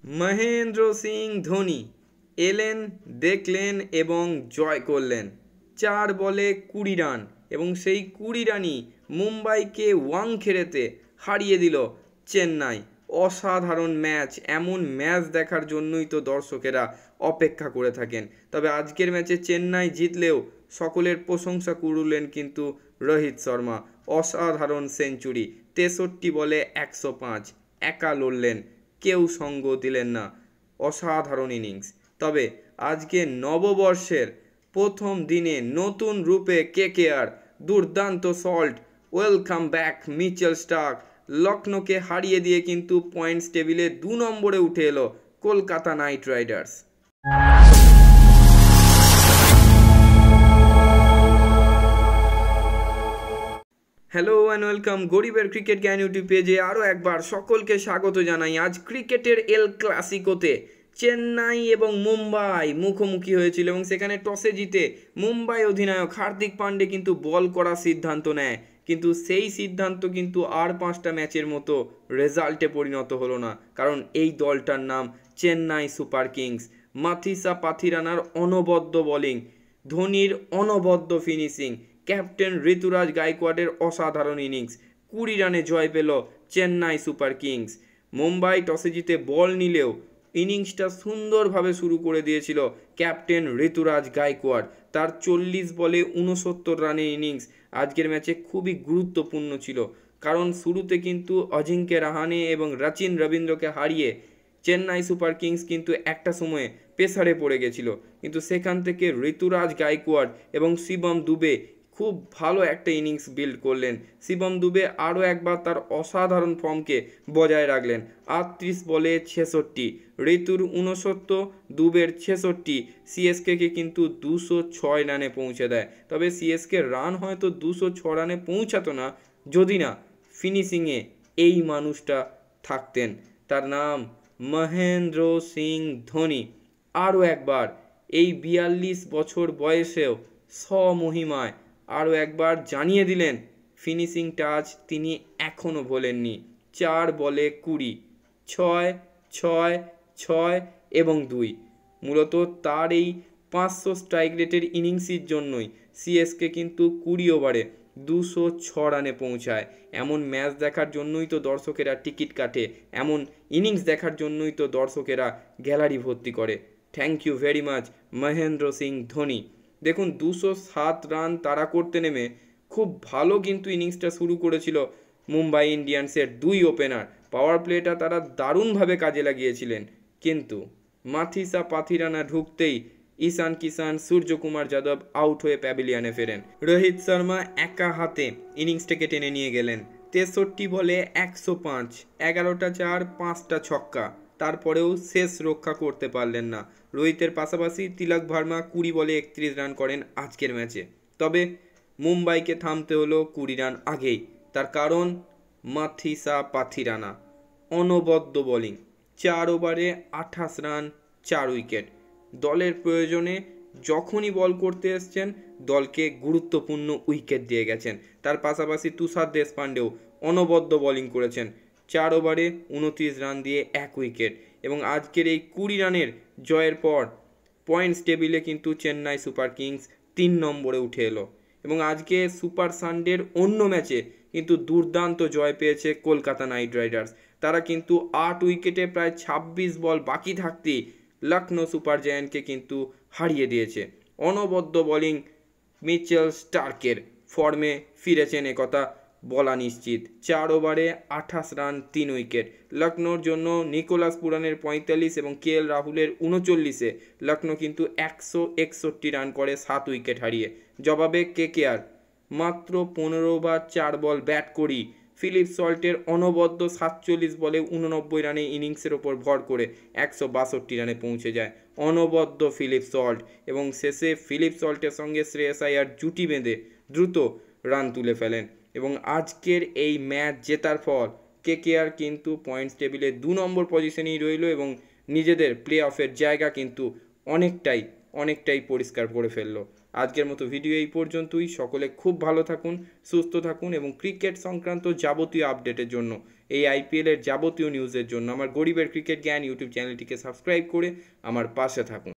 মহেন্দ্র সিং ধোনি এলেন, দেখলেন এবং জয় করলেন। 4 বলে 20 রান এবং সেই 20 রানই মুম্বাইকে ওয়াংখেড়েতে হারিয়ে দিল চেন্নাই। অসাধারণ ম্যাচ। এমন ম্যাচ দেখার জন্যই তো দর্শকেরা অপেক্ষা করে থাকেন। তবে আজকের ম্যাচে চেন্নাই জিতলেও সকলের প্রশংসা করলেন কিন্তু রোহিত শর্মা। অসাধারণ সেঞ্চুরি, 63 বলে 105, একা লড়লেন, কেউ সঙ্গ দিলেন না। অসাধারণ ইনিংস। তবে আজকে নববর্ষের প্রথম দিনে নতুন রূপে কেকেআর দুর্দান্ত Salt. Welcome back Mitchell Starc. লখনৌকে হারিয়ে দিয়ে কিন্তু পয়েন্টস টেবিলে 2 নম্বরে উঠে এলো Kolkata Knight Riders. Hello and welcome গরিবের ক্রিকেট জ্ঞান ইউটিউব পেজে আরও একবার সকলকে স্বাগত জানাই। আজ ক্রিকেটের এল ক্লাসিকোতে চেন্নাই এবং মুম্বাই মুখোমুখি হয়েছিল এবং সেখানে টসে জিতে মুম্বাই অধিনায়ক হার্দিক পান্ডে কিন্তু বল করার সিদ্ধান্ত নেয়, কিন্তু সেই সিদ্ধান্ত কিন্তু আর 5টা ম্যাচের মতো রেজাল্টে পরিণত হলো না, কারণ এই দলটার নাম চেন্নাই সুপার কিংস। মাথিসা পাথিরানার অনবদ্য বোলিং, ধোনির অনবদ্য ফিনিশিং, ক্যাপ্টেন ঋতুরাজ গায়কোয়াড়ের অসাধারণ ইনিংস, 20 রানে জয় পেল চেন্নাই সুপার কিংস। মুম্বাই টসে জিতে বল নিলেও ইনিংসটা সুন্দরভাবে শুরু করে দিয়েছিল ক্যাপ্টেন ঋতুরাজ গায়কোয়াড়। তার 40 বলে 69 রানের ইনিংস আজকের ম্যাচে খুবই গুরুত্বপূর্ণ ছিল, কারণ শুরুতে কিন্তু অজিঙ্ক্য রাহানে এবং রচিন রবীন্দ্রকে হারিয়ে চেন্নাই সুপার কিংস কিন্তু একটা সময়ে প্রেসারে পড়ে গেছিল, কিন্তু সেখান থেকে ঋতুরাজ গায়কোয়াড় এবং শিবম দুবে খুব ভালো একটা ইনিংস বিল্ড করলেন। শিবম দুবে আরও একবার তার অসাধারণ ফর্মকে বজায় রাখলেন। 38 বলে 66, ঋতুর 69, দুবের 66 সিএসকে কিন্তু 206 রানে পৌঁছে দেয়। তবে সিএসকে রান হয়তো 206 রানে পৌঁছাতো না যদি না ফিনিশিংয়ে এই মানুষটা থাকতেন। তার নাম মহেন্দ্র সিং ধোনি। আরও একবার এই 42 বছর বয়সেও স্বমহিমায় আরও একবার জানিয়ে দিলেন ফিনিশিং টাচ তিনি এখনও ভোলেননি। 4 বলে 20, 6, 6, 6 এবং 2। মূলত তার এই 500 স্ট্রাইক রেটের ইনিংসের জন্যই সিএসকে কিন্তু 20 ওভারে 206 রানে পৌঁছায়। এমন ম্যাচ দেখার জন্যই তো দর্শকেরা টিকিট কাটে, এমন ইনিংস দেখার জন্যই তো দর্শকেরা গ্যালারি ভর্তি করে। Thank you very much Mahendra Singh Dhoni. দেখুন 207 রান তারা করতে নেমে খুব ভালো কিন্তু ইনিংসটা শুরু করেছিল মুম্বাই ইন্ডিয়ান্সের 2 ওপেনার। পাওয়ার প্লেটা তারা দারুণভাবে কাজে লাগিয়েছিলেন, কিন্তু মাথিসা পাথিরানা ঢুকতেই ঈশান কিষান, সূর্যকুমার যাদব আউট হয়ে প্যাভিলিয়নে ফেরেন। রোহিত শর্মা একা হাতে ইনিংসটাকে টেনে নিয়ে গেলেন। 63 বলে 105, 11টা 4, 5টা ছক্কা, তারপরেও শেষ রক্ষা করতে পারলেন না। রোহিতের পাশাপাশি তিলক ভার্মা 20 বলে 31 রান করেন আজকের ম্যাচে। তবে মুম্বাইকে থামতে হলো 20 রান আগেই। তার কারণ মাথিসা পাথিরানা অনবদ্য বোলিং, 4 ওভারে 28 রান, 4 উইকেট। দলের প্রয়োজনে যখনই বল করতে এসছেন দলকে গুরুত্বপূর্ণ উইকেট দিয়ে গেছেন। তার পাশাপাশি তুষার দেশপান্ডেও অনবদ্য বোলিং করেছেন, 4 ওভারে 29 রান দিয়ে 1 উইকেট। এবং আজকের এই 20 রানের জয়ের পর পয়েন্টস টেবিলে কিন্তু চেন্নাই সুপার কিংস 3 নম্বরে উঠে এলো। এবং আজকে সুপার সানডের অন্য ম্যাচে কিন্তু দুর্দান্ত জয় পেয়েছে কলকাতা নাইট রাইডার্স। তারা কিন্তু 8 উইকেটে প্রায় 26 বল বাকি থাকতেই লখনৌ সুপার জায়ান্টকে কিন্তু হারিয়ে দিয়েছে। অনবদ্য বোলিং মিচেল স্টার্কের ফর্মে ফিরেছেন একথা বলা নিশ্চিত। 4 ওভারে 28 রান, 3 উইকেট। লখনৌর জন্য নিকোলাস পুরানের 45 এবং কেএল রাহুলের 39-এ লখনৌ কিন্তু 161 রান করে 7 উইকেট হারিয়ে। জবাবে কেকেআর মাত্র 15 ওভার 4 বল ব্যাট করি ফিলিপ সল্টের অনবদ্য 47 বলে 89 রানে ইনিংসের ওপর ভর করে 162 রানে পৌঁছে যায় অনবদ্য ফিলিপ সল্ট। এবং শেষে ফিলিপ সল্টের সঙ্গে শ্রেয়স আইয়ার জুটি বেঁধে দ্রুত রান তুলে ফেলেন। এবং আজকের এই ম্যাচ জেতার ফল কেকেআর কিন্তু পয়েন্টস টেবিলে 2 নম্বর পজিশনেই রইল এবং নিজেদের প্লে অফের জায়গা কিন্তু অনেকটাই পরিষ্কার করে ফেললো। আজকের মতো ভিডিও এই পর্যন্তই। সকলে খুব ভালো থাকুন, সুস্থ থাকুন এবং ক্রিকেট সংক্রান্ত যাবতীয় আপডেটের জন্য, এই আইপিএলের যাবতীয় নিউজের জন্য আমার গরিবের ক্রিকেট জ্ঞান ইউটিউব চ্যানেলটিকে সাবস্ক্রাইব করে আমার পাশে থাকুন।